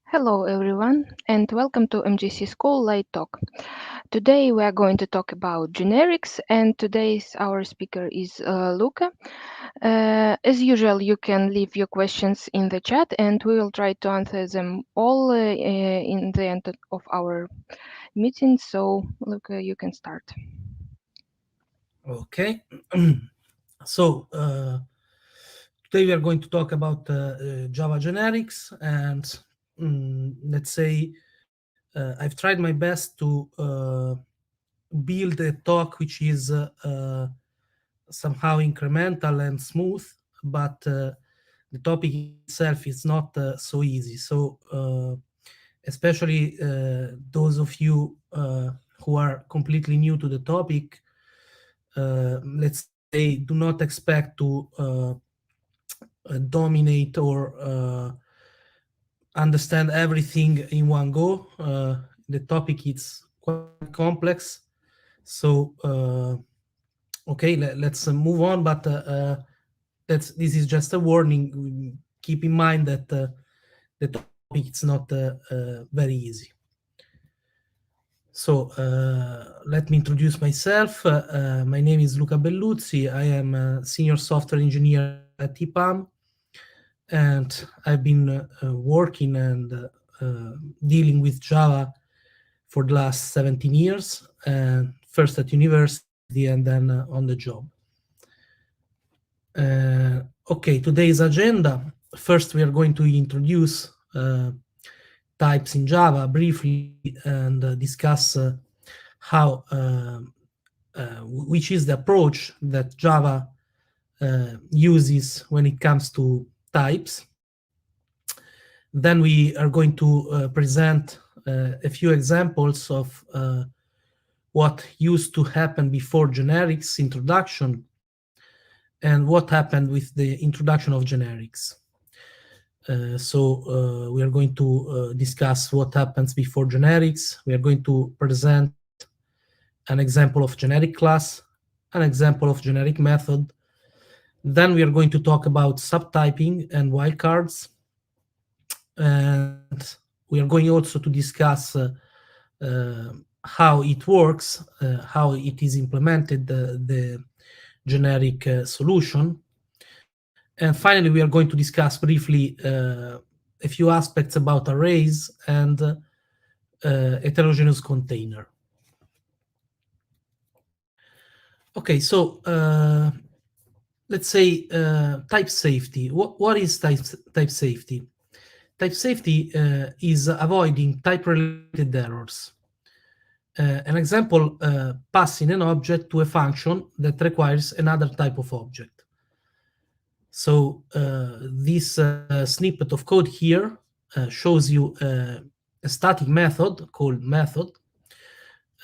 Hello everyone and welcome to MJC School Light Talk. Today we are going to talk about generics and today's our speaker is Luca. As usual, you can leave your questions in the chat and we will try to answer them all in the end of our meeting. So Luca, you can start. Okay, so today we are going to talk about Java generics, and let's say I've tried my best to build a talk which is somehow incremental and smooth, but the topic itself is not so easy. So especially those of you who are completely new to the topic, let's say, do not expect to dominate or understand everything in one go. The topic is quite complex, so okay, let's move on. But this is just a warning. Keep in mind that the topic is not very easy. So let me introduce myself. My name is Luca Belluzzi. I am a senior software engineer at EPAM, and I've been working and dealing with Java for the last 17 years, and first at university and then on the job. Okay, today's agenda. First, we are going to introduce types in Java briefly and discuss how which is the approach that Java uses when it comes to types. Then we are going to present a few examples of what used to happen before generics introduction and what happened with the introduction of generics. So we are going to discuss what happens before generics. We are going to present an example of generic class, an example of generic method. Then we are going to talk about subtyping and wildcards. And we are going also to discuss how it works, how it is implemented, the generic solution. And finally, we are going to discuss briefly a few aspects about arrays and heterogeneous container. Okay, so let's say type safety. What is type safety? Type safety is avoiding type-related errors. An example, passing an object to a function that requires another type of object. So this snippet of code here shows you a static method called method,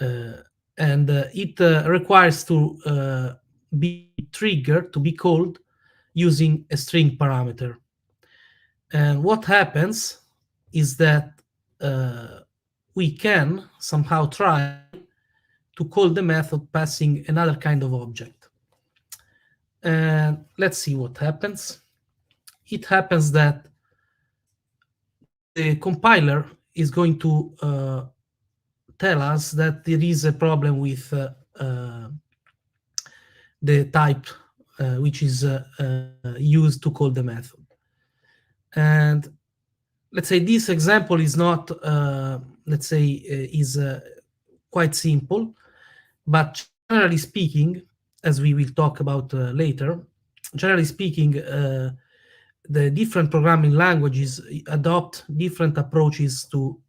and it requires to be triggered, to be called using a string parameter. And what happens is that we can somehow try to call the method passing another kind of object. And let's see what happens. It happens that the compiler is going to tell us that there is a problem with the type which is used to call the method. And let's say this example is not, let's say, is quite simple, but generally speaking, as we will talk about later, generally speaking, the different programming languages adopt different approaches to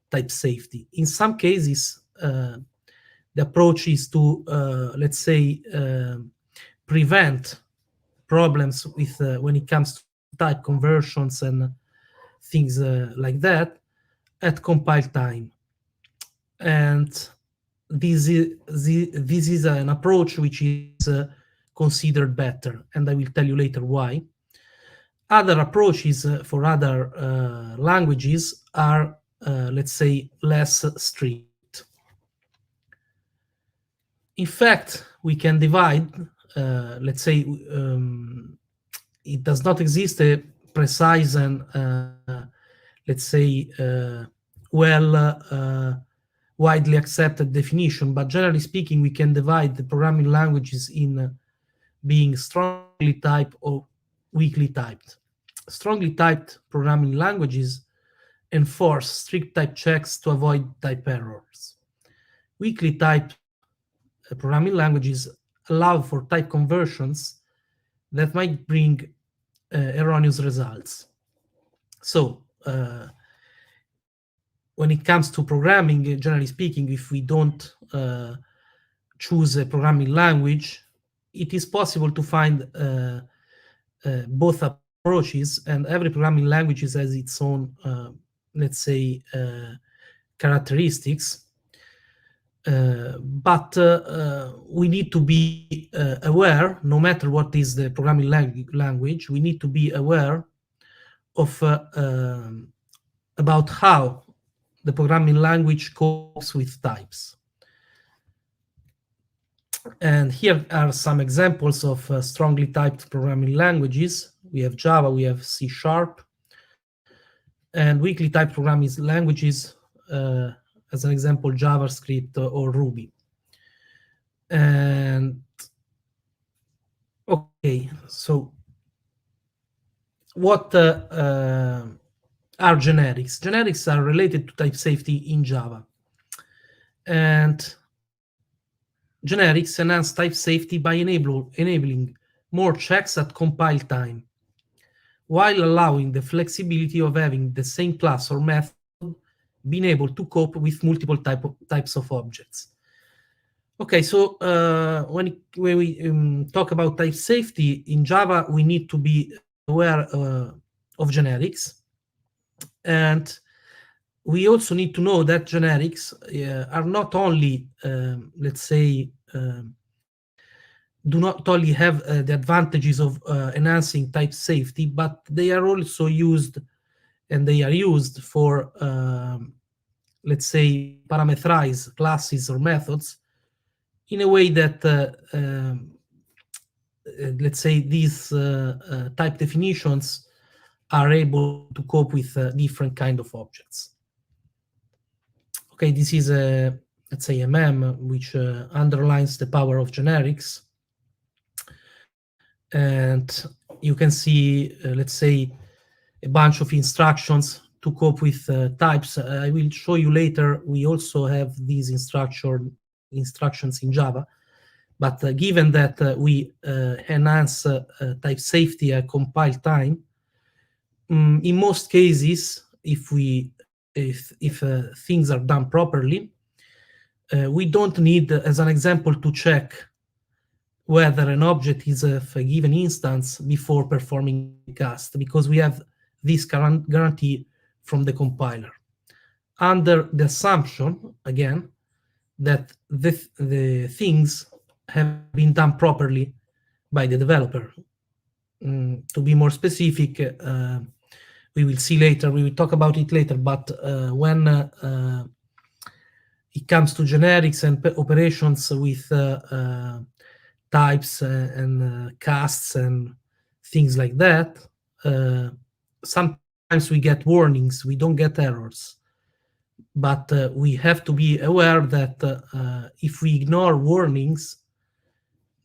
type safety. In some cases, the approach is to, let's say, prevent problems with when it comes to type conversions and things like that at compile time. And this is an approach which is considered better, and I will tell you later why. Other approaches for other languages are, let's say, less strict. In fact, we can divide, let's say, it does not exist a precise and let's say, well widely accepted definition. But generally speaking, we can divide the programming languages in being strongly typed or weakly typed. Strongly typed programming languages enforce strict type checks to avoid type errors. Weakly typed programming languages allow for type conversions that might bring erroneous results. So, when it comes to programming, generally speaking, if we don't choose a programming language, it is possible to find both approaches, and every programming language has its own, let's say, characteristics. But we need to be aware, no matter what is the programming language, we need to be aware of about how the programming language copes with types. And here are some examples of strongly typed programming languages. We have Java, we have C#, and weakly typed programming languages, as an example, JavaScript or Ruby. And okay, so what are generics? Generics are related to type safety in Java. And generics enhance type safety by enabling more checks at compile time, while allowing the flexibility of having the same class or method being able to cope with multiple types of objects. Okay, so when we talk about type safety in Java, we need to be aware of generics. And we also need to know that generics are not only, let's say, do not only have the advantages of enhancing type safety, but they are also used, and they are used for, let's say, parameterize classes or methods in a way that, let's say, these type definitions are able to cope with different kind of objects. Okay, this is a, let's say, a meme which underlines the power of generics. And you can see, let's say, a bunch of instructions to cope with types. I will show you later. We also have these instructions in Java. But given that we enhance type safety at compile time, in most cases, if things are done properly, we don't need, as an example, to check whether an object is of a given instance before performing cast, because we have this guarantee from the compiler, under the assumption, again, that the things have been done properly by the developer. To be more specific, we will see later, we will talk about it later, but when it comes to generics and operations with types and casts and things like that, sometimes we get warnings, we don't get errors. But we have to be aware that if we ignore warnings,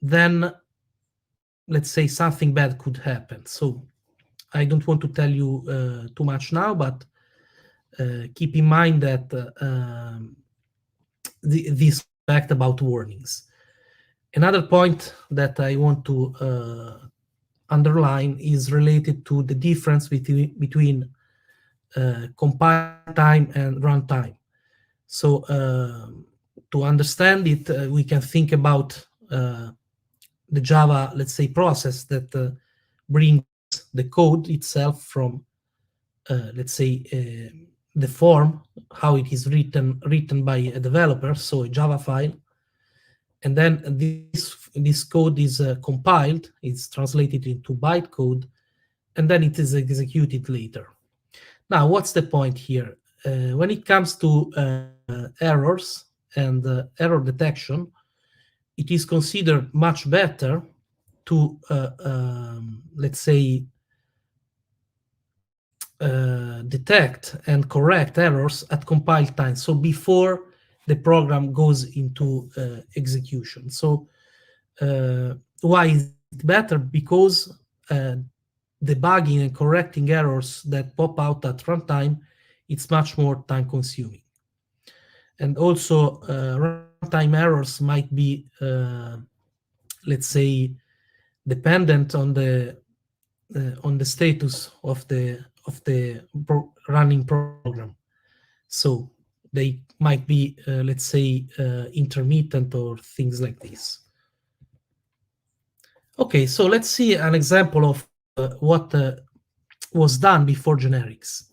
then, let's say, something bad could happen. So I don't want to tell you too much now, but keep in mind that this fact about warnings. Another point that I want to underline is related to the difference between compile time and runtime. So to understand it, we can think about the Java, let's say, process that brings the code itself from, let's say, the form, how it is written by a developer, so a Java file, and then this code is compiled, it's translated into bytecode, and then it is executed later. Now, what's the point here? When it comes to errors and error detection, it is considered much better to, let's say, detect and correct errors at compile time, so before the program goes into execution. So why is it better? Because debugging and correcting errors that pop out at runtime, it's much more time consuming. And also runtime errors might be let's say dependent on the status of the running program. So they might be let's say intermittent or things like this. Okay, so let's see an example of what was done before generics.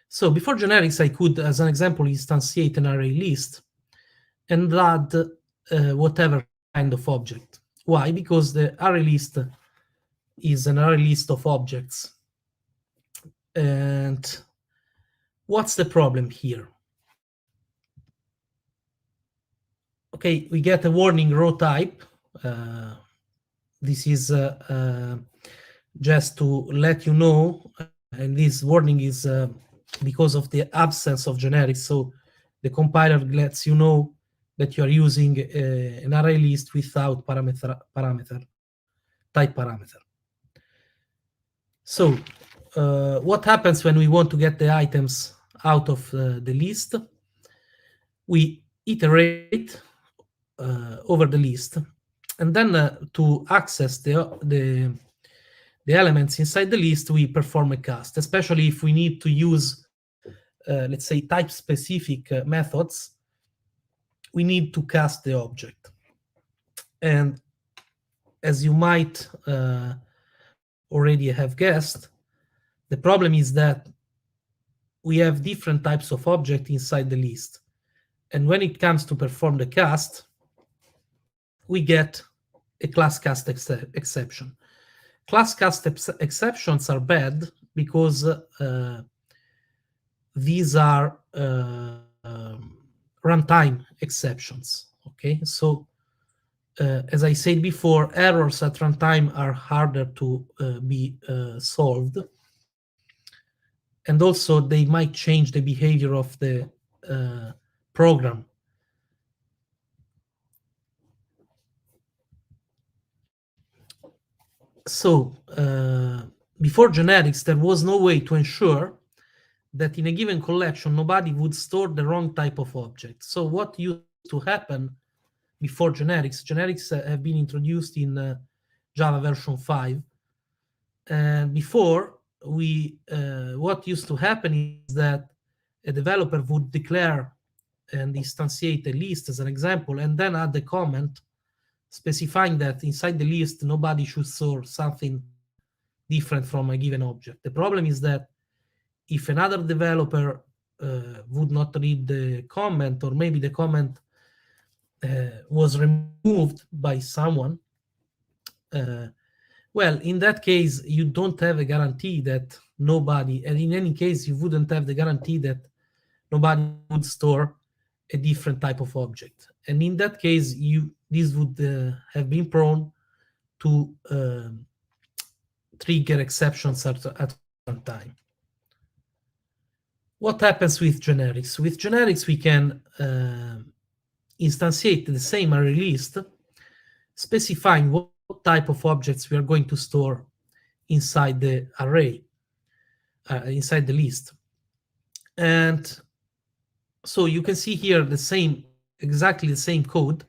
So before generics, I could, as an example, instantiate an array list and add whatever kind of object. Why? Because the array list is an array list of objects. And what's the problem here? Okay, we get a warning row type. This is just to let you know, and this warning is because of the absence of generics. So the compiler lets you know that you are using an array list without type parameter. So what happens when we want to get the items out of the list? We iterate over the list, and then to access the elements inside the list, we perform a cast, especially if we need to use, let's say, type-specific methods. We need to cast the object. And as you might already have guessed, the problem is that we have different types of object inside the list. And when it comes to perform the cast, we get a class cast exception. Class cast exceptions are bad because these are runtime exceptions. Okay, so as I said before, errors at runtime are harder to be solved, and also they might change the behavior of the program. So before generics, there was no way to ensure that in a given collection, nobody would store the wrong type of object. So what used to happen before generics? Generics have been introduced in Java version 5. And before, what used to happen is that a developer would declare and instantiate a list, as an example, and then add a comment specifying that inside the list, nobody should store something different from a given object. The problem is that if another developer would not read the comment, or maybe the comment was removed by someone, well, in that case, you don't have a guarantee that nobody, and in any case, you wouldn't have the guarantee that nobody would store a different type of object. And in that case, this would have been prone to trigger exceptions at runtime. What happens with generics? With generics, we can instantiate the same array list, specifying what type of objects we are going to store inside the array, inside the list. And so you can see here exactly the same code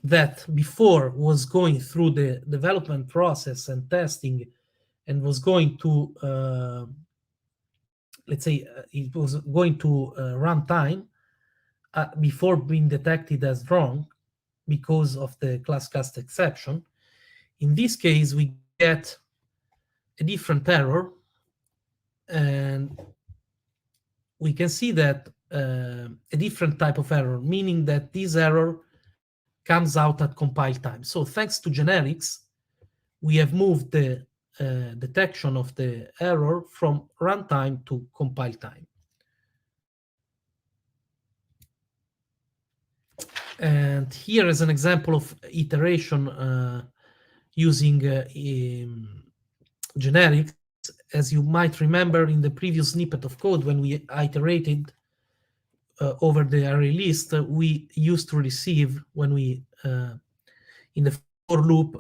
that before was going through the development process and testing, and was going to let's say it was going to runtime before being detected as wrong because of the class cast exception. In this case, we get a different error, and we can see that a different type of error, meaning that this error comes out at compile time. So thanks to generics, we have moved the detection of the error from runtime to compile time. And here is an example of iteration using generics. as you might remember in the previous snippet of code, when we iterated over the array list, we used to receive, when we in the for loop,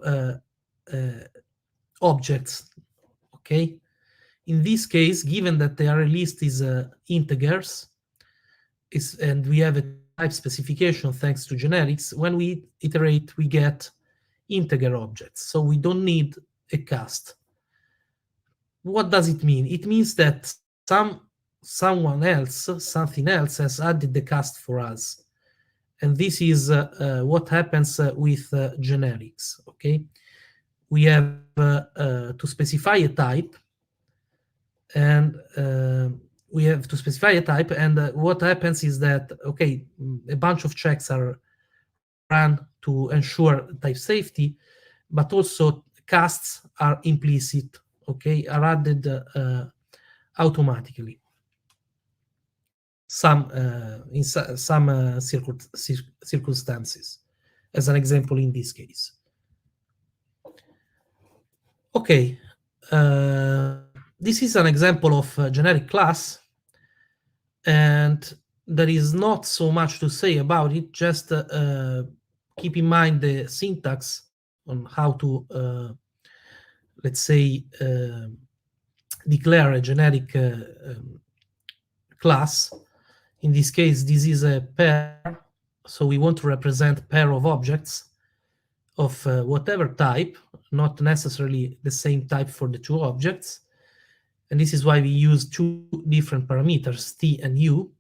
objects. Okay, in this case, given that the array list is integers, and we have a type specification thanks to generics, when we iterate, we get integer objects. So we don't need a cast. What does it mean? It means that something else has added the cast for us. And this is what happens with generics. Okay, we have to specify a type, and what happens is that, okay, a bunch of checks are run to ensure type safety, but also casts are implicit, okay, are added automatically. In some circumstances, as an example in this case. Okay, this is an example of a generic class, and there is not so much to say about it. Just keep in mind the syntax on how to, let's say, declare a generic class. In this case, this is a pair, so we want to represent pair of objects of whatever type, not necessarily the same type for the two objects. And this is why we use two different parameters, t and u.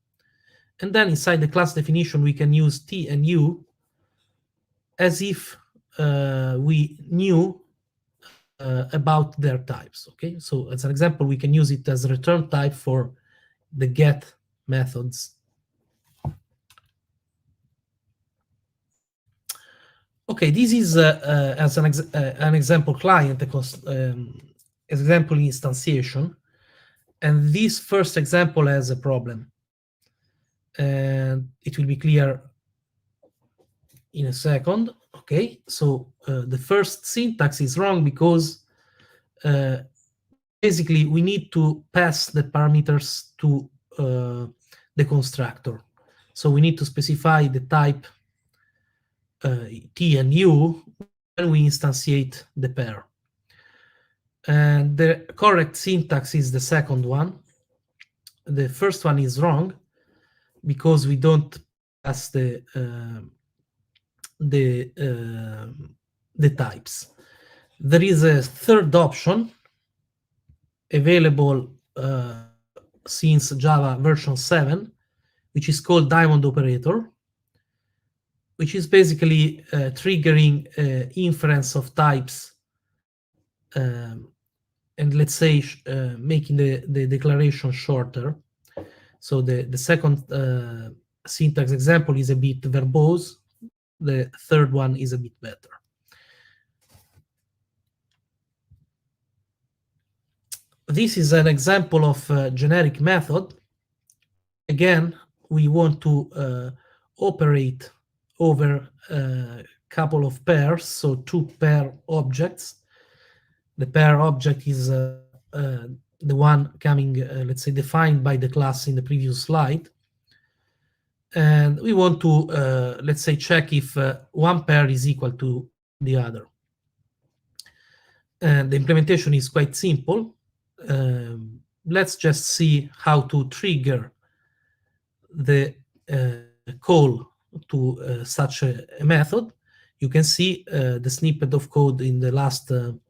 And then inside the class definition, we can use t and u as if we knew about their types. Okay, so as an example, we can use it as a return type for the get methods. Okay, this is as an example client, example instantiation, and this first example has a problem, and it will be clear in a second. Okay, so the first syntax is wrong because basically we need to pass the parameters to the constructor. So we need to specify the type t and u when we instantiate the pair. And the correct syntax is the second one. The first one is wrong because we don't pass the types. There is a third option available since Java version 7, which is called diamond operator, which is basically triggering inference of types, and let's say making the declaration shorter. So the second syntax example is a bit verbose. The third one is a bit better. This is an example of a generic method. Again, we want to operate over a couple of pairs, so two pair objects. The pair object is the one coming, let's say, defined by the class in the previous slide. And we want to, let's say, check if one pair is equal to the other. And the implementation is quite simple. Let's just see how to trigger the call to such a method. You can see the snippet of code in the last, in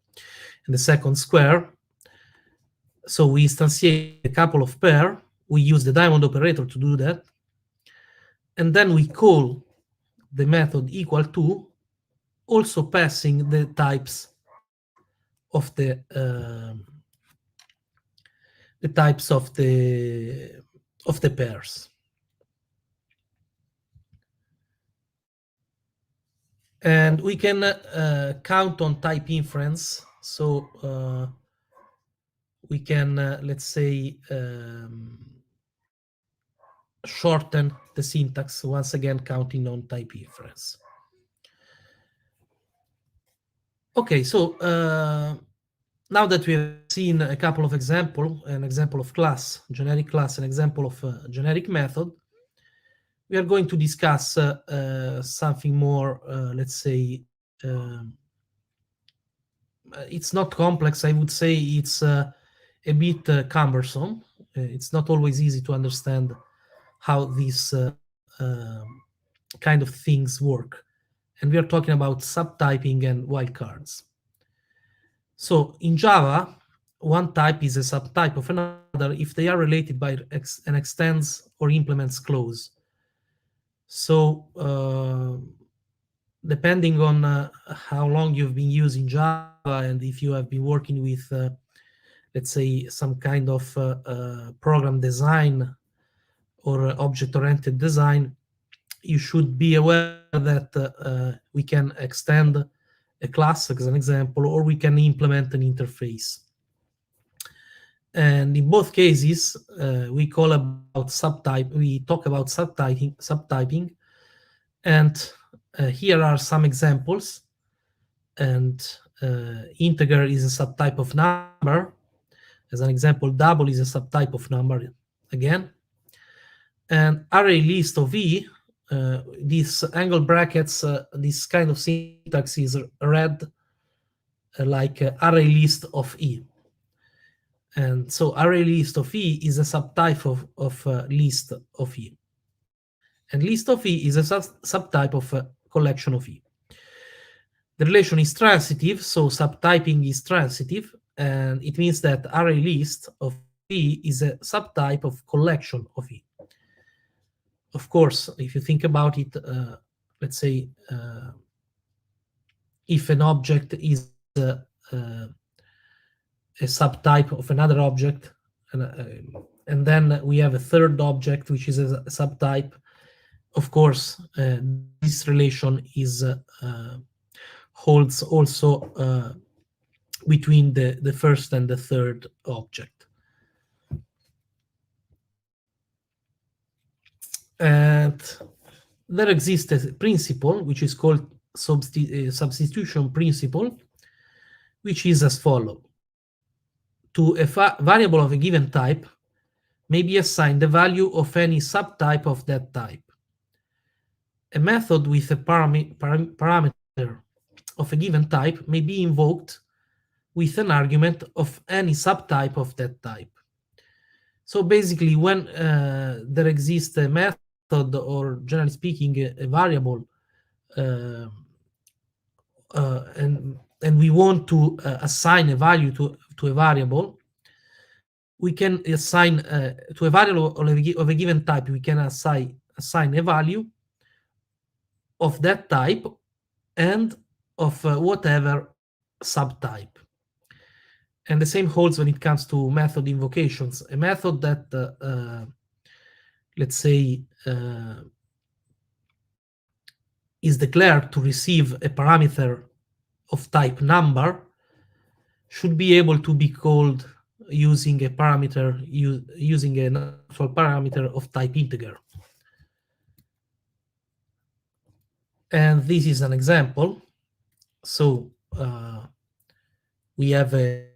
the second square. So we instantiate a couple of pair. We use the diamond operator to do that. And then we call the method equal to, also passing the types of the pairs. And we can count on type inference. So we can, let's say, shorten the syntax, once again counting on type inference. Okay, so Now that we have seen a couple of examples, an example of class, generic class, an example of generic method, we are going to discuss something more, let's say, it's not complex. I would say it's a bit cumbersome. It's not always easy to understand how these kind of things work. And we are talking about subtyping and wildcards. So in Java, one type is a subtype of another if they are related by an extends or implements clause. So depending on how long you've been using Java and if you have been working with, let's say, some kind of program design or object-oriented design, you should be aware that we can extend a class as an example, or we can implement an interface. And in both cases, we call about subtype. We talk about subtyping, and here are some examples. And integer is a subtype of number. As an example, double is a subtype of number again. And array list of e, these angle brackets, this kind of syntax is read like array list of e. And so array list of e is a subtype of list of e. And list of e is a subtype of collection of e. The relation is transitive, so subtyping is transitive, and it means that array list of e is a subtype of collection of e. Of course, if you think about it, let's say if an object is a subtype of another object, and then we have a third object which is a subtype, of course, this relation is holds also between the first and the third object. And there exists a principle which is called substitution principle, which is as follows. To a variable of a given type may be assigned the value of any subtype of that type. A method with a parameter of a given type may be invoked with an argument of any subtype of that type. So basically, when there exists a method, or generally speaking, a variable, and we want to assign a value to a variable, we can assign to a variable of a given type, we can assign a value of that type and of whatever subtype. And the same holds when it comes to method invocations. A method that, let's say, is declared to receive a parameter of type number should be able to be called using a parameter, using a natural parameter of type integer. And this is an example. So we have a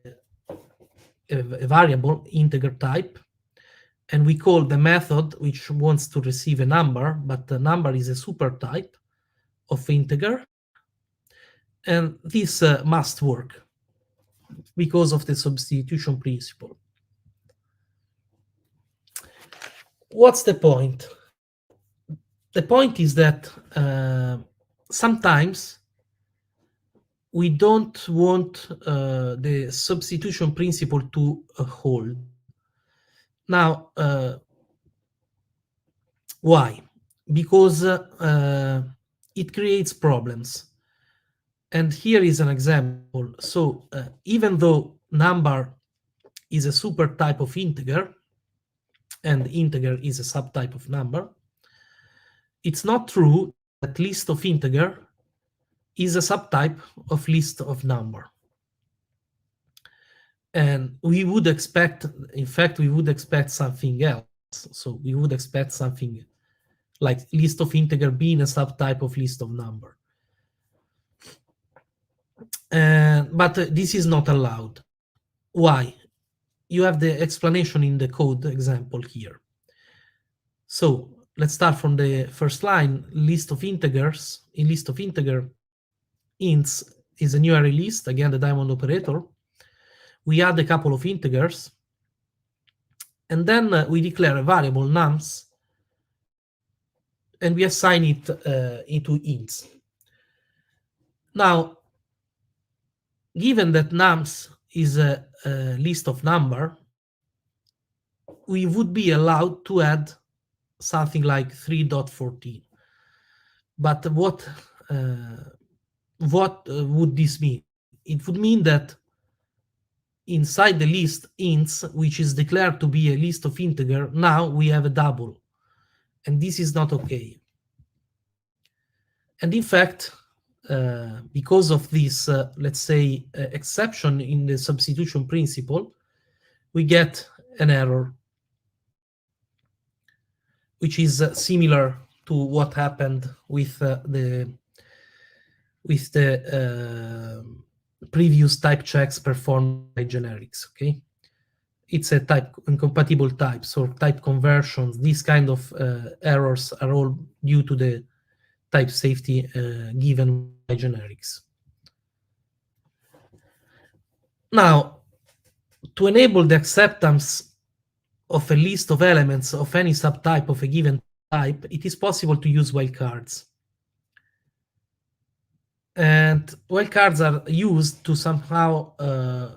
variable integer type, and we call the method which wants to receive a number, but the number is a super type of integer, and this must work because of the substitution principle. What's the point? The point is that sometimes we don't want the substitution principle to hold. Now, why? Because it creates problems. And here is an example. So even though number is a super type of integer, and integer is a subtype of number, it's not true that list of integer is a subtype of list of number. And we would expect, in fact, we would expect something else. So we would expect something like list of integer being a subtype of list of number. But this is not allowed. Why? You have the explanation in the code example here. So let's start from the first line, list of integers. In list of integer, ints is a new array list, again the diamond operator. We add a couple of integers, and then we declare a variable nums, and we assign it into ints. Now, given that nums is a list of number, we would be allowed to add something like 3.14. But what would this mean? It would mean that inside the list ints, which is declared to be a list of integer, now we have a double, and this is not okay. And in fact, because of this, let's say, exception in the substitution principle, we get an error, which is similar to what happened with the previous type checks performed by generics. Okay, it's a type incompatible types or type conversions. These kind of errors are all due to the type safety given by generics. Now, to enable the acceptance of a list of elements of any subtype of a given type, it is possible to use wildcards. And wildcards are used to somehow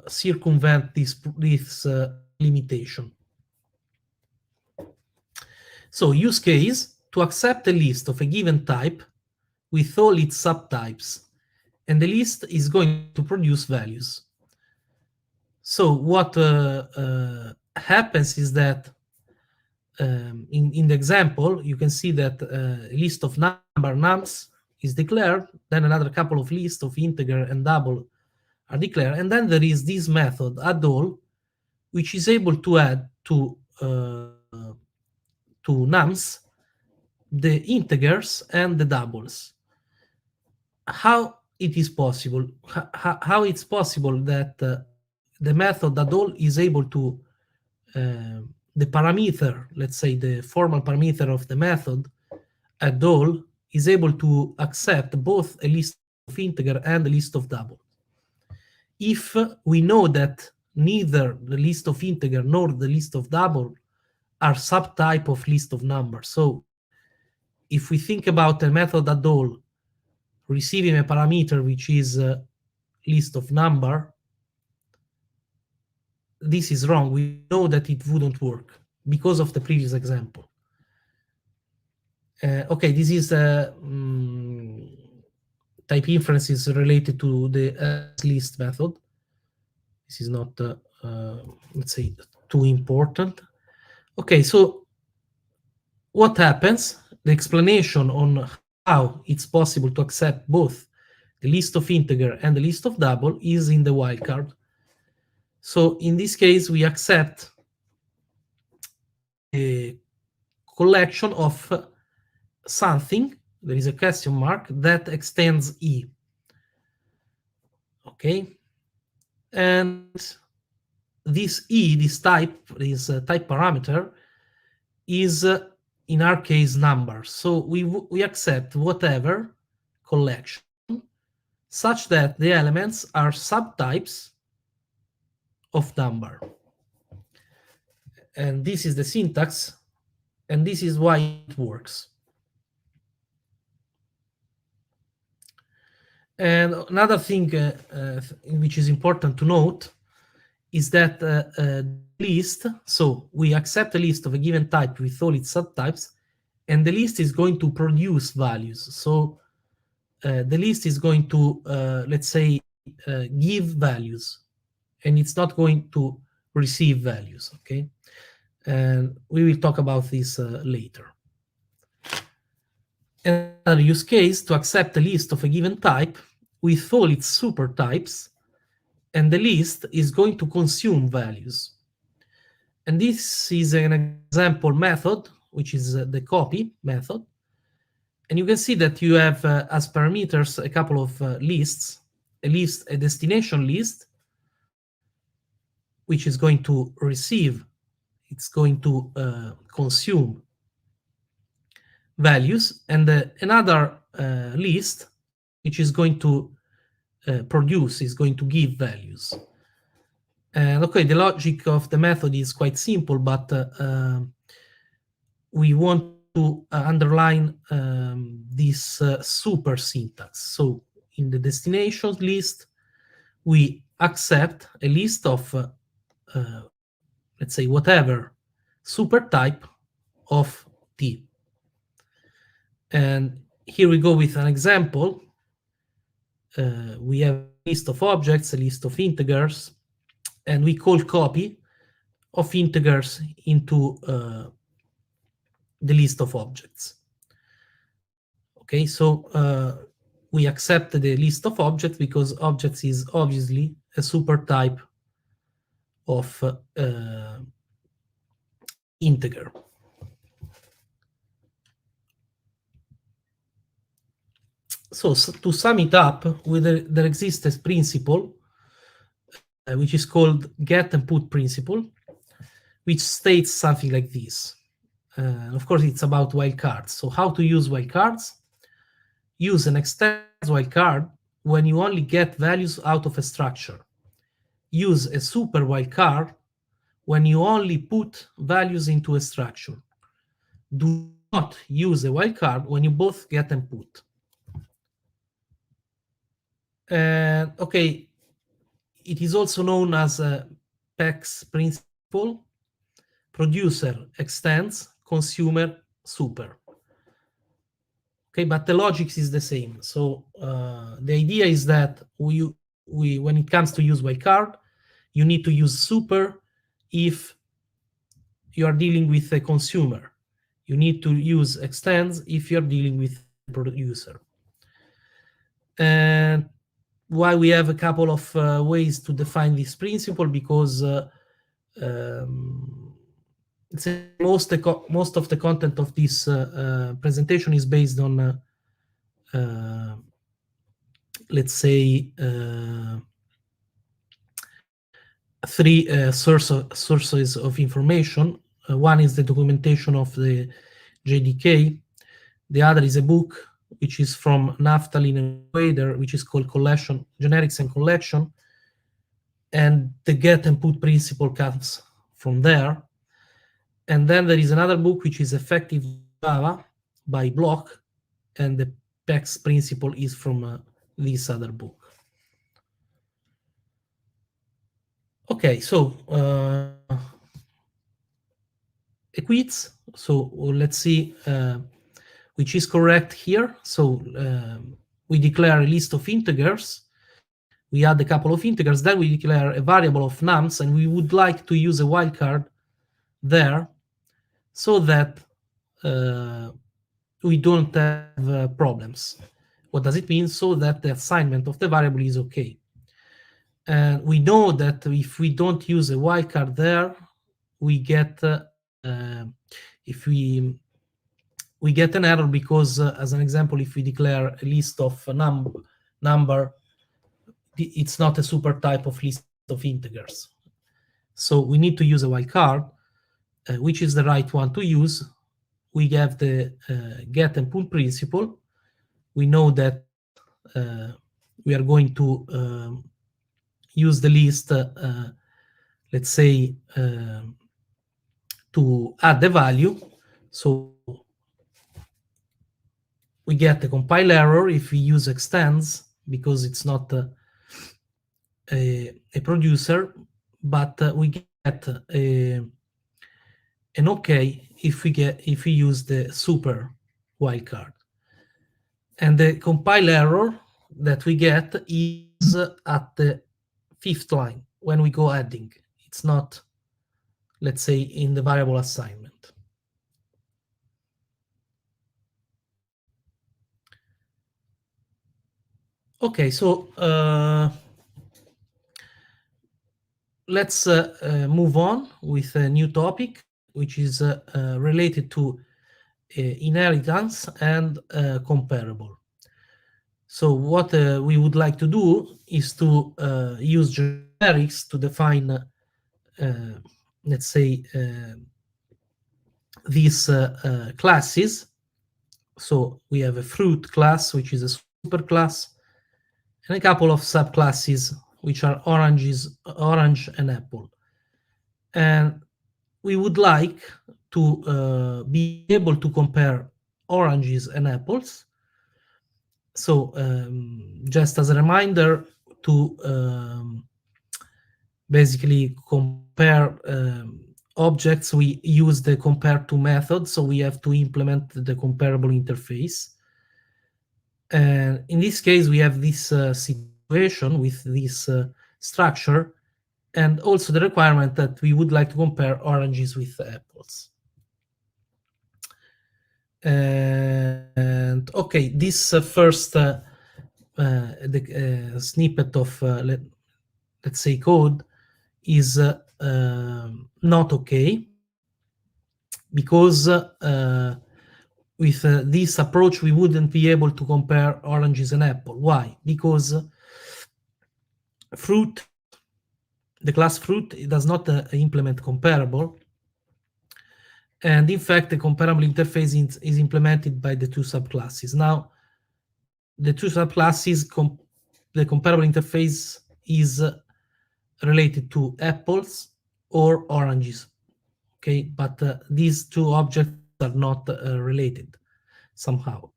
circumvent this limitation. So use case, to accept a list of a given type with all its subtypes, and the list is going to produce values. So what happens is that in the example, you can see that a list of number nums is declared, then another couple of lists of integer and double are declared, and then there is this method addAll, which is able to add to nums the integers and the doubles. How it is possible? How it's possible that the method addAll is able to the parameter, let's say the formal parameter of the method addAll is able to accept both a list of integer and a list of double. If we know that neither the list of integer nor the list of double are subtype of list of numbers. So if we think about a method addAll receiving a parameter which is a list of number, this is wrong. We know that it wouldn't work because of the previous example. Okay, this is type inference is related to the list method. This is not, let's say, too important. Okay, so what happens? The explanation on how it's possible to accept both the list of integer and the list of double is in the wildcard. So in this case, we accept a collection of something, there is a question mark, that extends E. Okay? And this E, this type parameter, is in our case number. So we accept whatever collection such that the elements are subtypes of number. And this is the syntax, and this is why it works. And another thing which is important to note is that list, so we accept a list of a given type with all its subtypes, and the list is going to produce values. So the list is going to, let's say, give values, and it's not going to receive values, okay? And we will talk about this later. Another use case, to accept a list of a given type with all its supertypes, and the list is going to consume values. And this is an example method, which is the copy method. And you can see that you have as parameters a couple of lists, a destination list, which is going to receive, it's going to consume values, and another list which is going to produce, is going to give values. And okay, the logic of the method is quite simple, but we want to underline this super syntax. So in the destinations list, we accept a list of, let's say, whatever super type of T. And here we go with an example. We have a list of objects, a list of integers, and we call copy of integers into the list of objects. Okay, so we accept the list of objects because objects is obviously a super type of integer. So to sum it up, there exists a principle which is called get and put principle, which states something like this. Of course, it's about wildcards. So how to use wildcards? Use an extends wildcard when you only get values out of a structure. Use a super wildcard when you only put values into a structure. Do not use a wildcard when you both get and put. And okay, it is also known as a PEX principle. Producer extends, consumer super. Okay, but the logic is the same. So the idea is that we when it comes to use wildcard, you need to use super if you are dealing with a consumer. You need to use extends if you're dealing with a producer. And why we have a couple of ways to define this principle, because most of the content of this presentation is based on let's say three sources of information. One is the documentation of the JDK. The other is a book which is from Naftalin and Wader, which is called Collection, Generics and Collection. And the get and put principle comes from there. And then there is another book which is Effective Java by Block, and the PEX principle is from this other book. Okay, so a quiz. So let's see which is correct here. So we declare a list of integers. We add a couple of integers, then we declare a variable of nums, and we would like to use a wildcard there so that we don't have problems. What does it mean? So that the assignment of the variable is okay. And we know that if we don't use a wildcard there, we get if we get an error, because as an example, if we declare a list of number, it's not a super type of list of integers. So we need to use a wildcard. Which is the right one to use? We have the get and put principle. We know that we are going to use the list, let's say, to add the value. So we get a compile error if we use extends, because it's not a producer, but we get an okay if we use the super wildcard. And the compile error that we get is at the 5th line when we go adding. It's not, let's say, in the variable assignment. Okay, so let's move on with a new topic, which is related to inheritance and comparable. So what we would like to do is to use generics to define let's say, these classes. So we have a fruit class, which is a superclass, and a couple of subclasses, which are orange and apple. And we would like to be able to compare oranges and apples. So just as a reminder, to basically compare objects, we use the compare to method. So we have to implement the comparable interface. And in this case, we have this situation with this structure, and also the requirement that we would like to compare oranges with apples. And okay, this first snippet of let's say code is not okay, because with this approach we wouldn't be able to compare oranges and apple. Why? Because fruit, the class fruit, it does not implement comparable, and in fact the comparable interface is implemented by the two subclasses. Now the two subclasses, the comparable interface is related to apples or oranges, okay, but these two objects are not related somehow.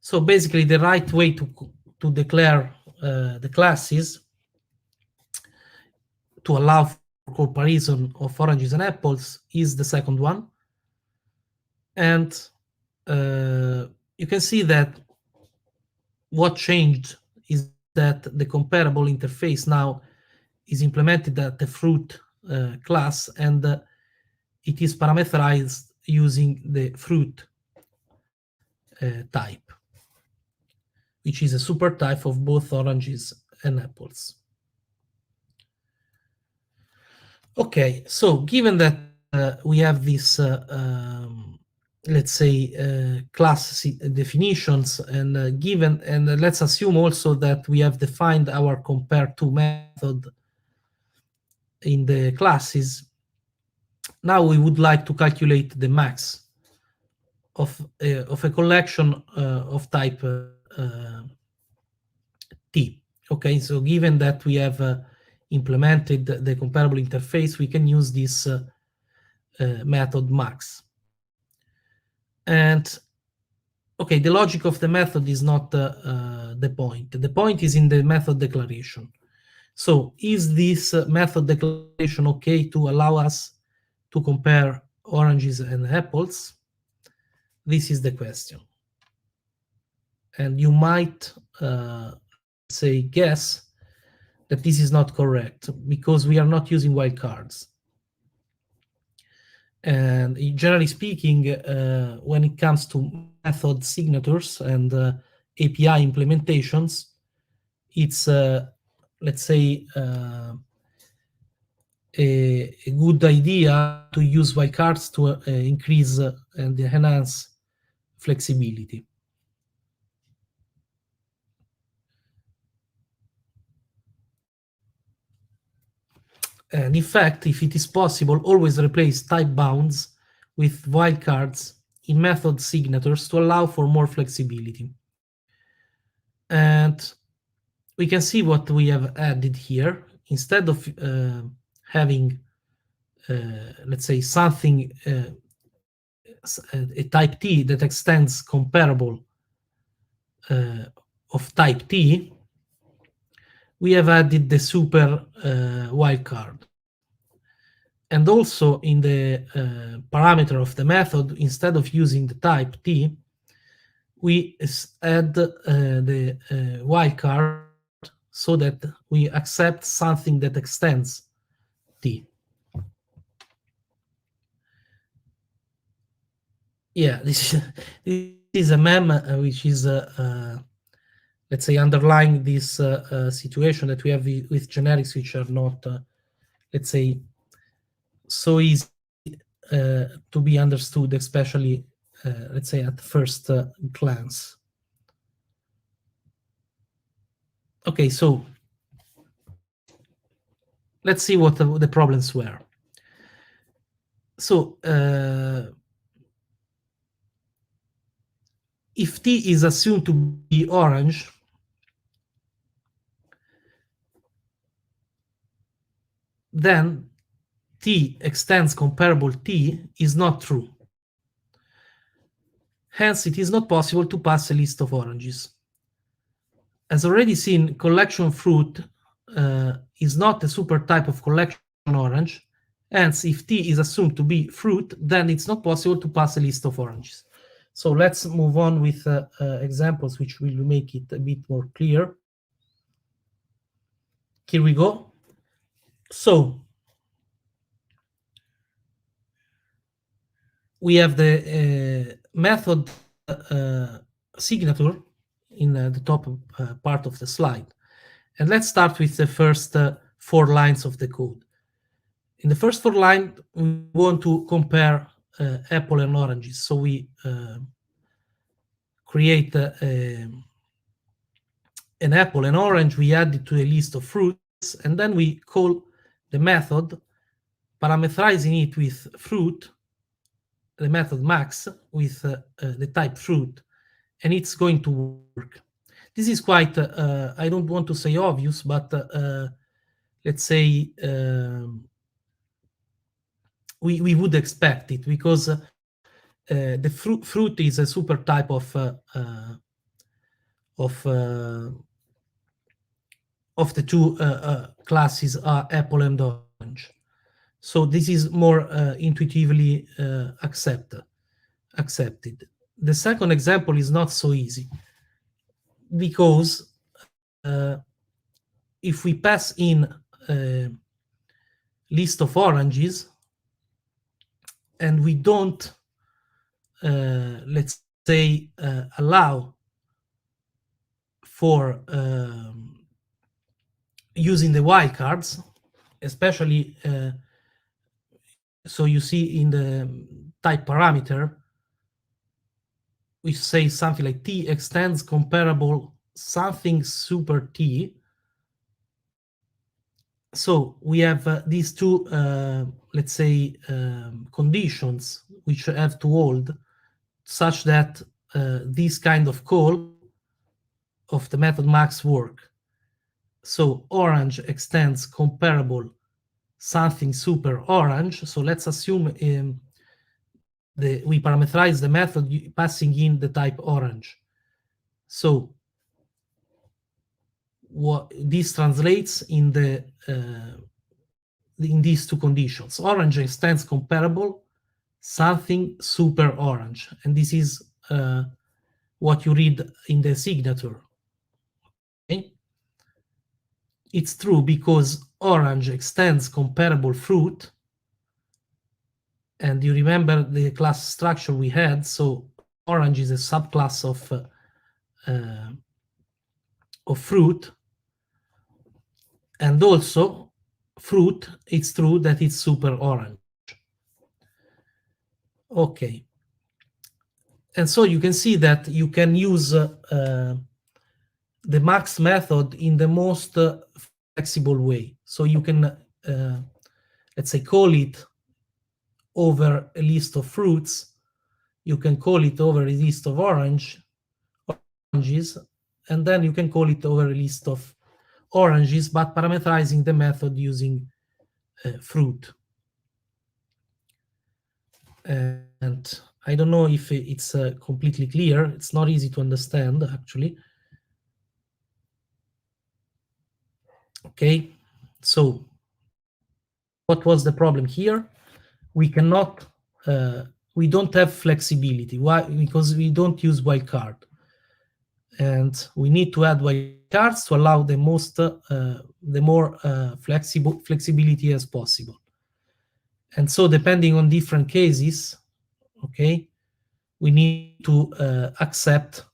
So basically the right way to declare the classes to allow for comparison of oranges and apples is the second one. And you can see that what changed is that the comparable interface now is implemented at the fruit class, and it is parameterized using the fruit type, which is a supertype of both oranges and apples. Okay, so given that we have this, let's say, class definitions, and let's assume also that we have defined our compare to method in the classes. Now we would like to calculate the max of a collection of type T. Okay, so given that we have implemented the comparable interface, we can use this method max. And okay, the logic of the method is not the point. The point is in the method declaration. So is this method declaration okay to allow us to compare oranges and apples? This is the question. And you might, let's say, guess that this is not correct, because we are not using wildcards. And generally speaking, when it comes to method signatures and API implementations, it's, let's say, a good idea to use wildcards to increase and enhance flexibility. And in fact, if it is possible, always replace type bounds with wildcards in method signatures to allow for more flexibility. And we can see what we have added here. Instead of having, let's say, something, a type T that extends comparable of type T, we have added the super wildcard. And also in the parameter of the method, instead of using the type T, we add the wildcard so that we accept something that extends T. Yeah, this is a mem which is, let's say, underlying this situation that we have with generics, which are not, let's say, so easy to be understood, especially, let's say, at first glance. Okay, so let's see what the problems were. So if t is assumed to be orange, then t extends comparable t is not true. Hence, it is not possible to pass a list of oranges. As already seen, collection fruit is not a supertype of collection orange. Hence, if t is assumed to be fruit, then it's not possible to pass a list of oranges. So let's move on with examples which will make it a bit more clear. Here we go. So we have the method signature in the top part of the slide. And let's start with the first 4 lines of the code. In the first 4 lines, we want to compare apple and oranges. So we create an apple and orange, we add it to a list of fruits, and then we call the method, parameterizing it with fruit, the method max with the type fruit, and it's going to work. This is quite, I don't want to say obvious, but let's say we would expect it, because the fruit is a super type of the two classes are apple and orange. So this is more intuitively accepted. The second example is not so easy, because if we pass in a list of oranges and we don't, let's say, allow for using the wildcards, especially, so you see in the type parameter, we say something like t extends comparable something super t. So we have these two, let's say, conditions which have to hold, such that this kind of call of the method max work. So orange extends comparable something super orange. So let's assume we parameterize the method passing in the type orange. So what this translates in these two conditions: orange extends comparable something super orange, and this is what you read in the signature. Okay? It's true because orange extends comparable fruit, and you remember the class structure we had. So orange is a subclass of fruit, and also fruit, it's true that it's super orange. Okay, and so you can see that you can use the max method in the most flexible way. So you can, let's say, call it over a list of fruits, you can call it over a list of oranges, and then you can call it over a list of oranges, but parameterizing the method using fruit. And I don't know if it's completely clear. It's not easy to understand, actually. Okay, so what was the problem here? We cannot, we don't have flexibility. Why? Because we don't use wildcard. And we need to add wildcards to allow the more flexibility as possible. And so depending on different cases, okay, we need to accept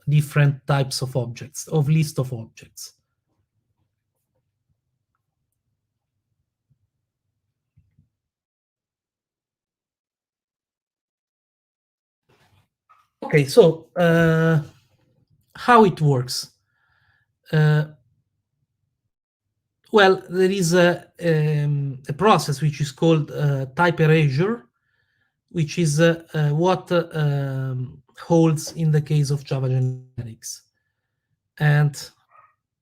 different types of objects, of list of objects. Okay, so how it works? Well, there is a process which is called type erasure, which is what holds in the case of Java generics. And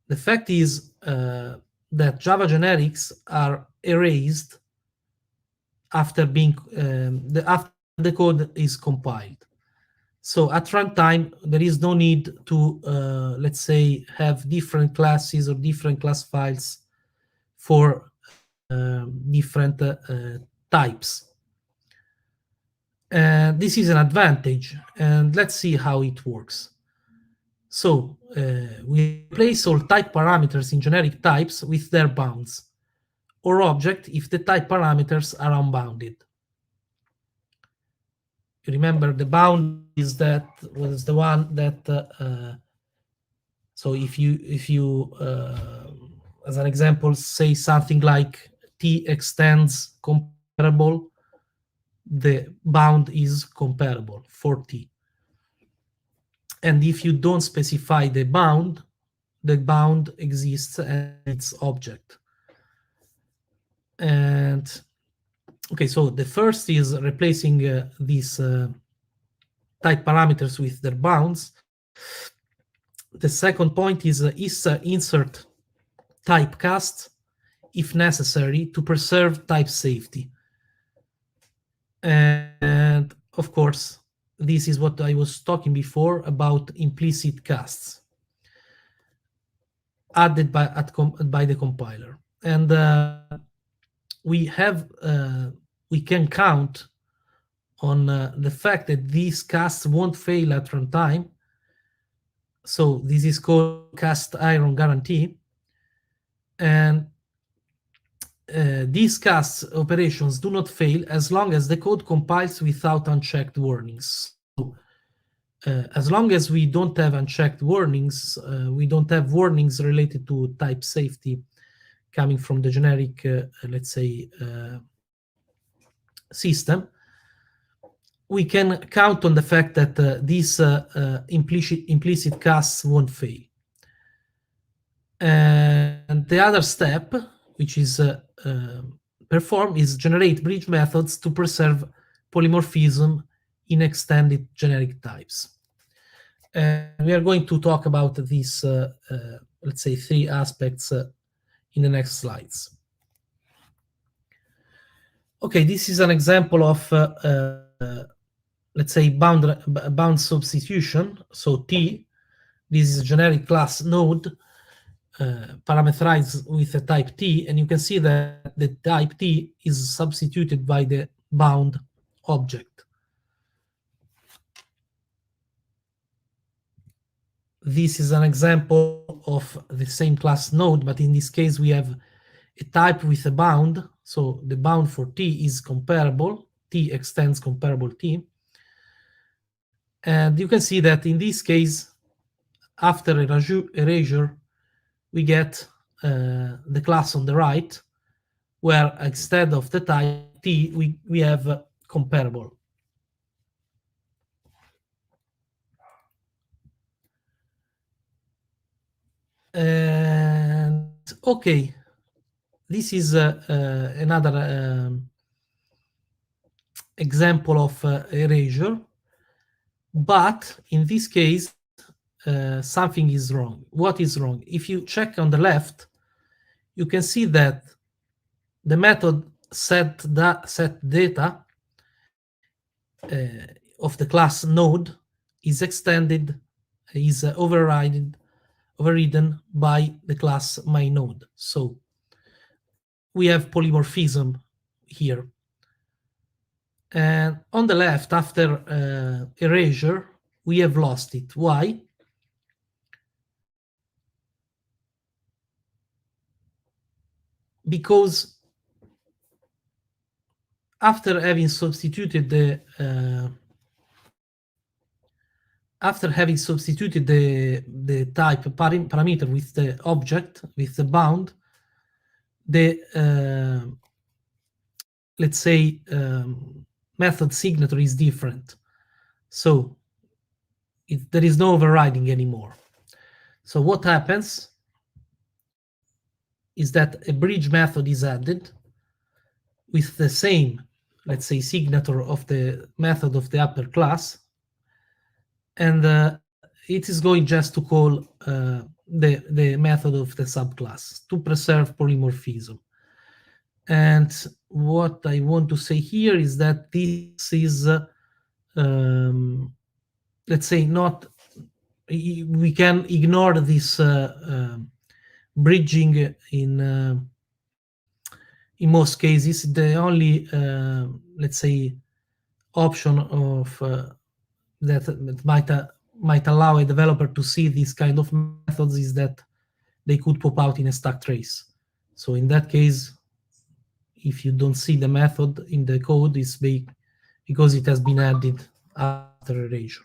the fact is that Java generics are erased after after the code is compiled. So at runtime, there is no need to, let's say, have different classes or different class files for different types. And this is an advantage, and let's see how it works. So we replace all type parameters in generic types with their bounds, or object if the type parameters are unbounded. You remember the bound was the one that so if you as an example say something like t extends comparable, the bound is comparable for t. And if you don't specify the bound exists as its object. And okay, so the first is replacing these type parameters with their bounds. The second point is insert typecast if necessary to preserve type safety. And of course, this is what I was talking before about implicit casts added by the compiler. And we can count on the fact that these casts won't fail at runtime. So this is called cast iron guarantee. And these cast operations do not fail as long as the code compiles without unchecked warnings. So as long as we don't have unchecked warnings, we don't have warnings related to type safety coming from the generic, let's say, system, we can count on the fact that these implicit casts won't fail. And the other step, which is performed, is generate bridge methods to preserve polymorphism in extended generic types. And we are going to talk about these, let's say, three aspects in the next slides. Okay, this is an example of, let's say, bound substitution. So T, this is a generic class node parameterized with a type T, and you can see that the type T is substituted by the bound object. This is an example of the same class node, but in this case we have a type with a bound. So the bound for T is comparable. T extends comparable T. And you can see that in this case, after erasure, we get the class on the right, where instead of the type T, we have comparable. And okay, this is another example of erasure, but in this case, something is wrong. What is wrong? If you check on the left, you can see that the method set data of the class node is extended, is overridden by the class myNode. So we have polymorphism here. And on the left, after erasure, we have lost it. Why? Because after having substituted the type parameter with the object, with the bound, the let's say method signature is different. So there is no overriding anymore. So what happens is that a bridge method is added with the same, let's say, signature of the method of the upper class, and it is going just to call the method of the subclass to preserve polymorphism. And what I want to say here is that this is, let's say, not, we can ignore this bridging in most cases. The only, let's say, option of that might allow a developer to see these kind of methods is that they could pop out in a stack trace. So in that case, if you don't see the method in the code, it's big because it has been added after erasure.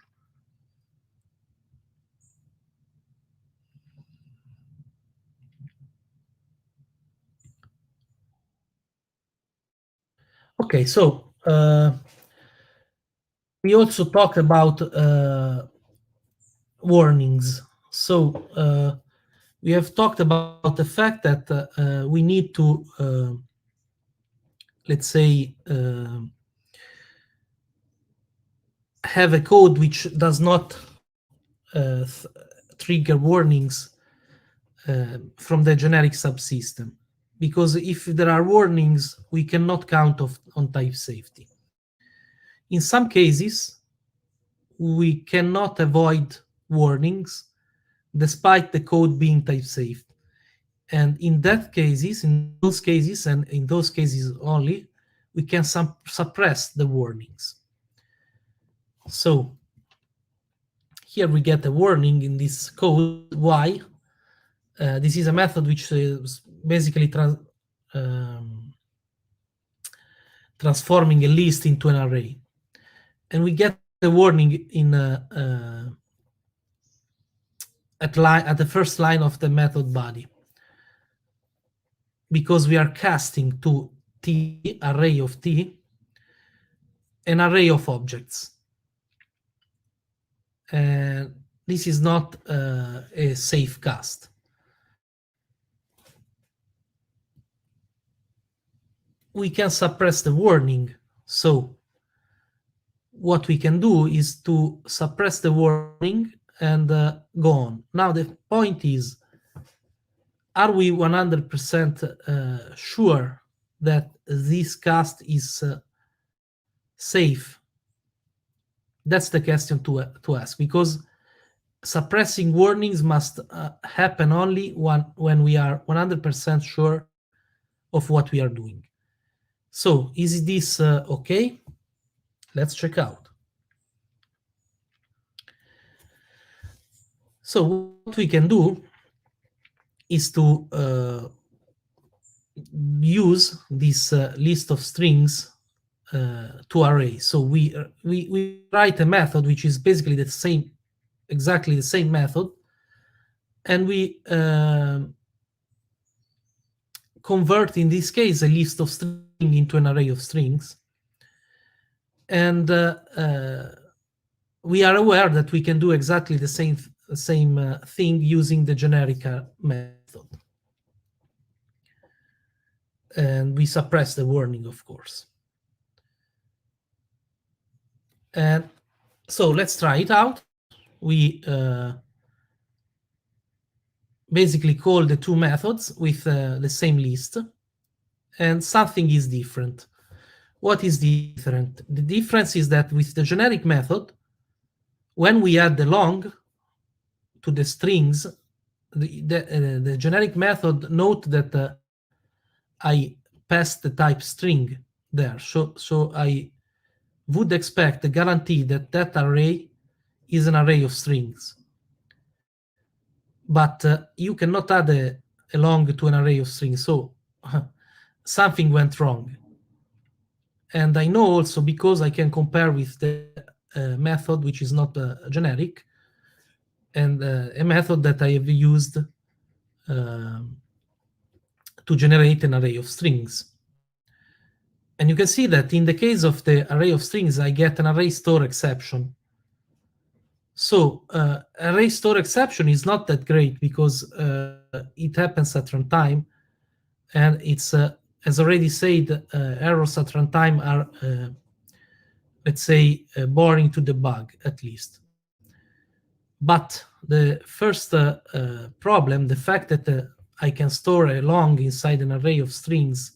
Okay, so we also talked about warnings. So we have talked about the fact that we need to, let's say, have a code which does not trigger warnings from the generic subsystem. Because if there are warnings, we cannot count on type safety. In some cases, we cannot avoid warnings despite the code being type safe. And in those cases, and in those cases only, we can suppress the warnings. So here we get a warning in this code. Why? This is a method which is basically transforming a list into an array. And we get a warning in at the first line of the method body, because we are casting to T, array of T, an array of objects. And this is not a safe cast. We can suppress the warning. So what we can do is to suppress the warning and go on. Now the point is, are we 100% sure that this cast is safe? That's the question to ask, because suppressing warnings must happen only when we are 100% sure of what we are doing. So is this okay? Let's check out. So what we can do is to use this list of strings to array. So we write a method which is basically the same, exactly the same method, and we convert, in this case, a list of strings into an array of strings. And we are aware that we can do exactly the same thing using the generic method. And we suppress the warning, of course. And so let's try it out. We basically call the two methods with the same list, and something is different. What is different? The difference is that with the generic method, when we add the long to the strings, the generic method note that I passed the type string there. So I would expect a guarantee that that array is an array of strings. But you cannot add a long to an array of strings. So something went wrong. And I know also because I can compare with the method which is not generic, and a method that I have used to generate an array of strings. And you can see that in the case of the array of strings, I get an array store exception. So array store exception is not that great because it happens at runtime, and it's as already said, errors at runtime are let's say boring to debug at least. But the first problem, the fact that I can store a long inside an array of strings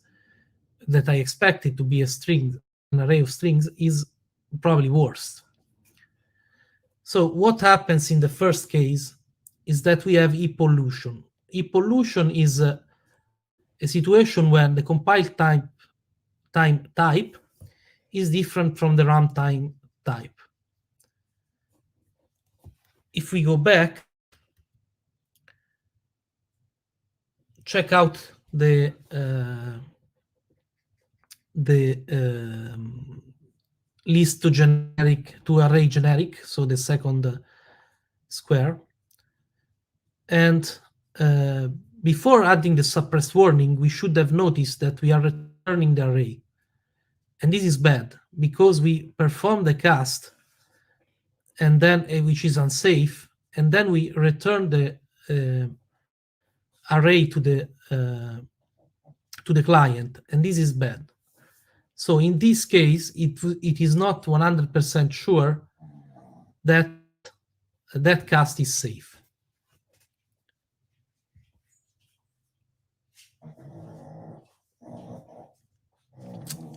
that I expect it to be a string, an array of strings, is probably worse. So what happens in the first case is that we have e-pollution. E-pollution is a situation when the compile type is different from the runtime type. If we go back, check out the list to generic to array generic, so the second square. And before adding the suppressed warning, we should have noticed that we are returning the array. And this is bad because we perform the cast and then which is unsafe, and then we return the array to the client, and this is bad. So in this case, it is not 100% sure that that cast is safe.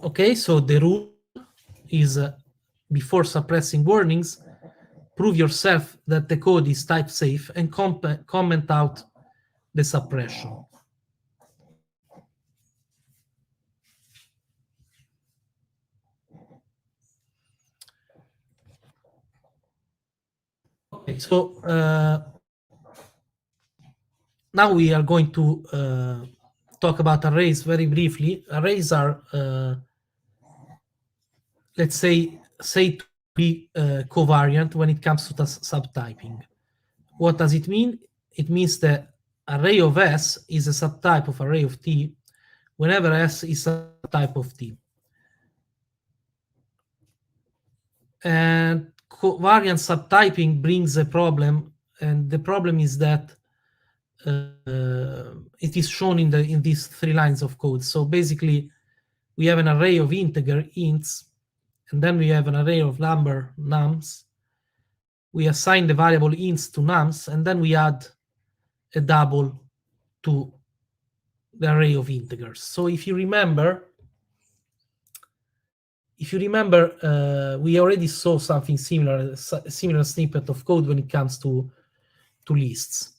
Okay, so the rule is before suppressing warnings, prove yourself that the code is type safe and comment out the suppression. Okay, so now we are going to talk about arrays very briefly. Arrays are, let's say to be covariant when it comes to subtyping. What does it mean? It means that array of S is a subtype of array of T whenever S is a subtype of T. And covariant subtyping brings a problem, and the problem is that it is shown in these 3 lines of code. So basically, we have an array of integer ints, and then we have an array of number nums. We assign the variable ints to nums, and then we add a double to the array of integers. So if you remember, we already saw something similar, a similar snippet of code when it comes to lists.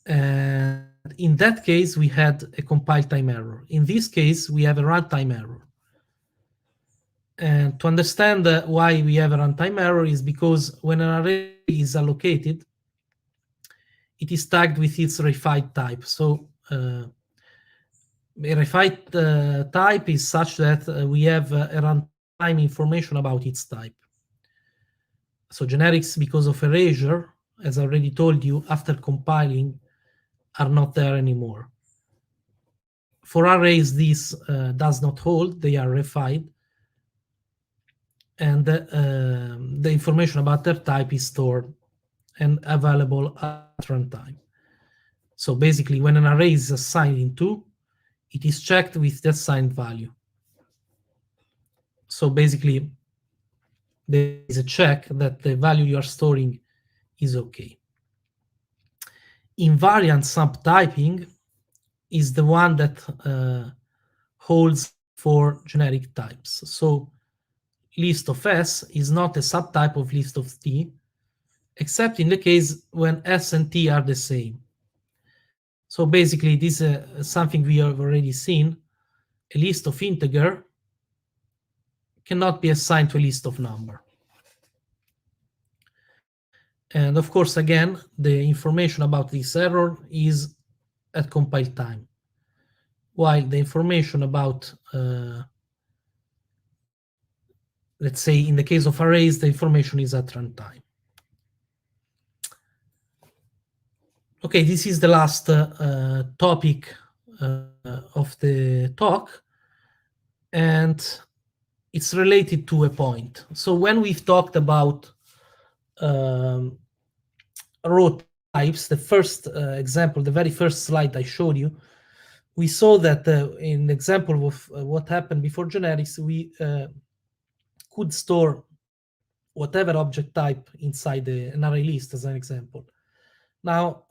And in that case, we had a compile time error. In this case, we have a runtime error. And to understand why we have a runtime error is because when an array is allocated, it is tagged with its refined type. So a refined type is such that we have a runtime information about its type. So generics, because of erasure, as I already told you, after compiling, are not there anymore. For arrays, this does not hold. They are refined. And the information about their type is stored and available at runtime. So basically, when an array is assigned into, it is checked with the assigned value. So basically, there is a check that the value you are storing is okay. Invariant subtyping is the one that holds for generic types. So list of S is not a subtype of list of T, except in the case when S and T are the same. So basically, this is something we have already seen. A list of integer cannot be assigned to a list of number. And of course, again, the information about this error is at compile time, while the information about, let's say, in the case of arrays, the information is at runtime. Okay, this is the last topic of the talk, and it's related to a point. So when we've talked about row types, the first example, the very first slide I showed you, we saw that in the example of what happened before generics, we could store whatever object type inside an array list, as an example. Now,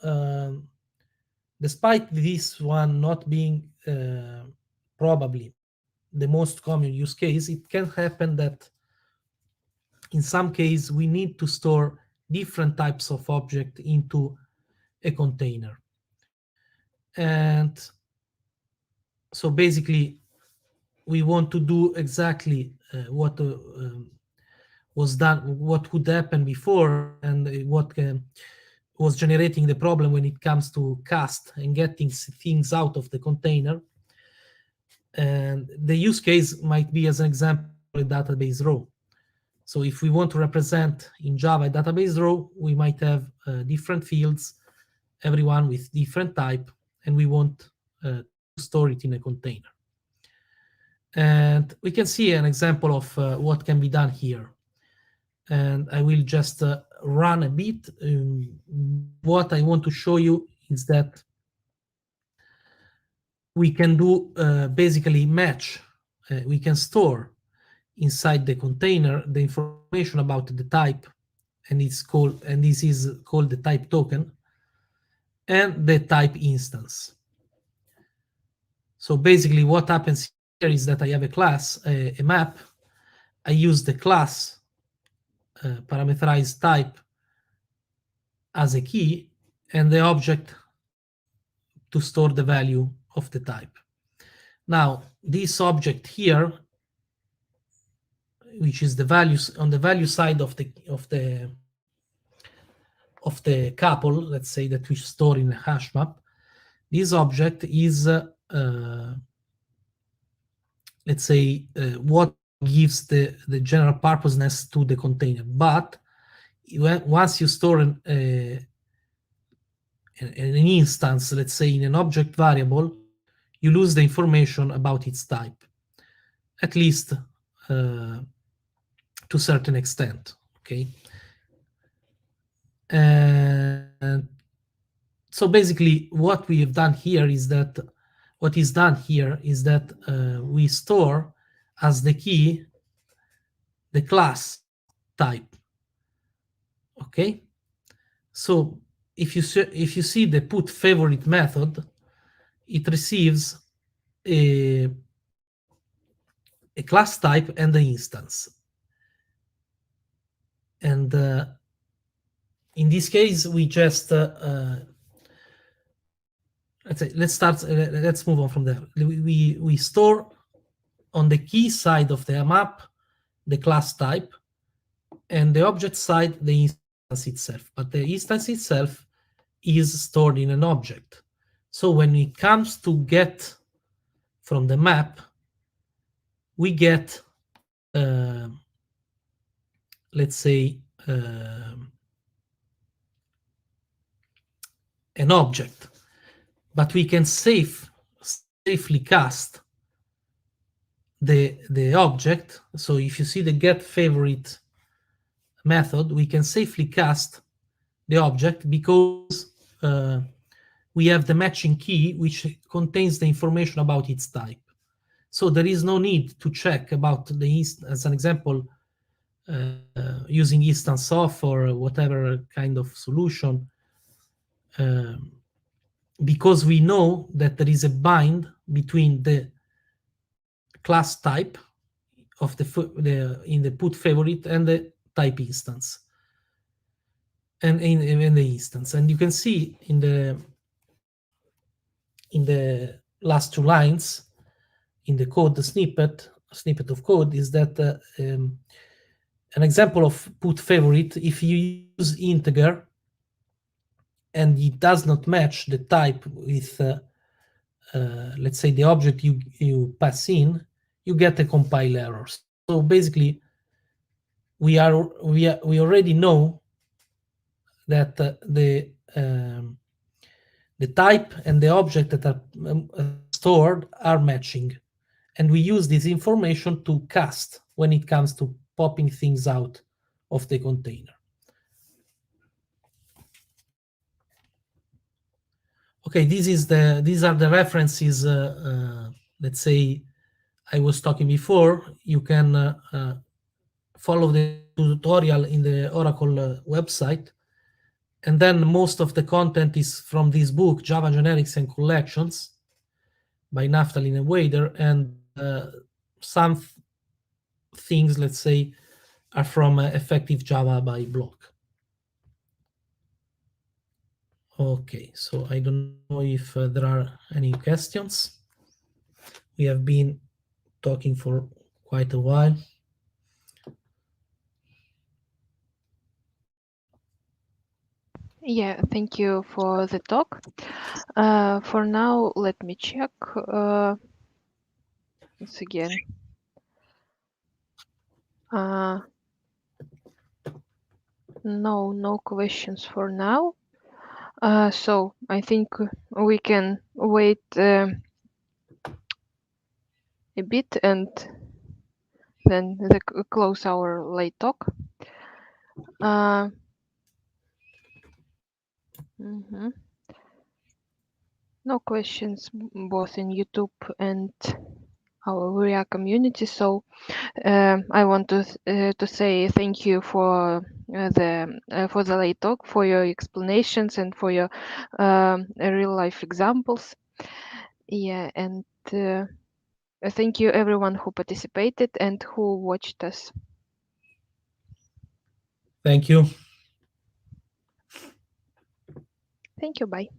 despite this one not being probably the most common use case, it can happen that in some case we need to store different types of object into a container. And so basically we want to do exactly what was done, what could happen before, and what was generating the problem when it comes to cast and getting things out of the container. And the use case might be, as an example, a database row. So if we want to represent in Java a database row, we might have different fields, everyone with different type, and we want to store it in a container. And we can see an example of what can be done here. And I will just run a bit. What I want to show you is that we can do basically match. We can store inside the container the information about the type, and this is called the type token, and the type instance. So basically what happens here is that I have a class, a map. I use the class parameterized type as a key, and the object to store the value of the type. Now, this object here, which is the values on the value side of the couple, let's say, that we store in a hash map, this object is let's say what gives the general purposeness to the container. But once you store an instance, let's say in an object variable, you lose the information about its type, at least to a certain extent. Okay. And so basically what we have done here is that we store as the key the class type. Okay. So if you see the put favorite method, it receives a class type and the instance. And in this case, we just let's move on from there. We store on the key side of the map the class type, and the object side the instance itself. But the instance itself is stored in an object. So when it comes to get from the map, we get let's say an object, but we can safely cast the object. So if you see the get favorite method, we can safely cast the object because we have the matching key which contains the information about its type. So there is no need to check about as an example, using instance of or whatever kind of solution, because we know that there is a bind between the class type of in the put favorite and the type instance, and in the instance. And you can see in the last two lines in the code, the snippet of code is that an example of put favorite, if you use integer and it does not match the type with let's say the object you pass in, you get a compile error. So basically we already know that the type and the object that are stored are matching, and we use this information to cast when it comes to popping things out of the container. Okay, these are the references. Let's say I was talking before. You can follow the tutorial in the Oracle website, and then most of the content is from this book, Java Generics and Collections, by Naphtalin and Wader, and some things, let's say, are from Effective Java by Block. Okay, so I don't know if there are any questions. We have been talking for quite a while. Yeah, thank you for the talk. For now, let me check once again. No questions for now. So I think we can wait a bit and then close our late talk. Mhm. No questions both in YouTube and our Ria community. So I want to say thank you for the late talk, for your explanations and for your real life examples. Yeah, and thank you everyone who participated and who watched us. Thank you. Thank you. Bye.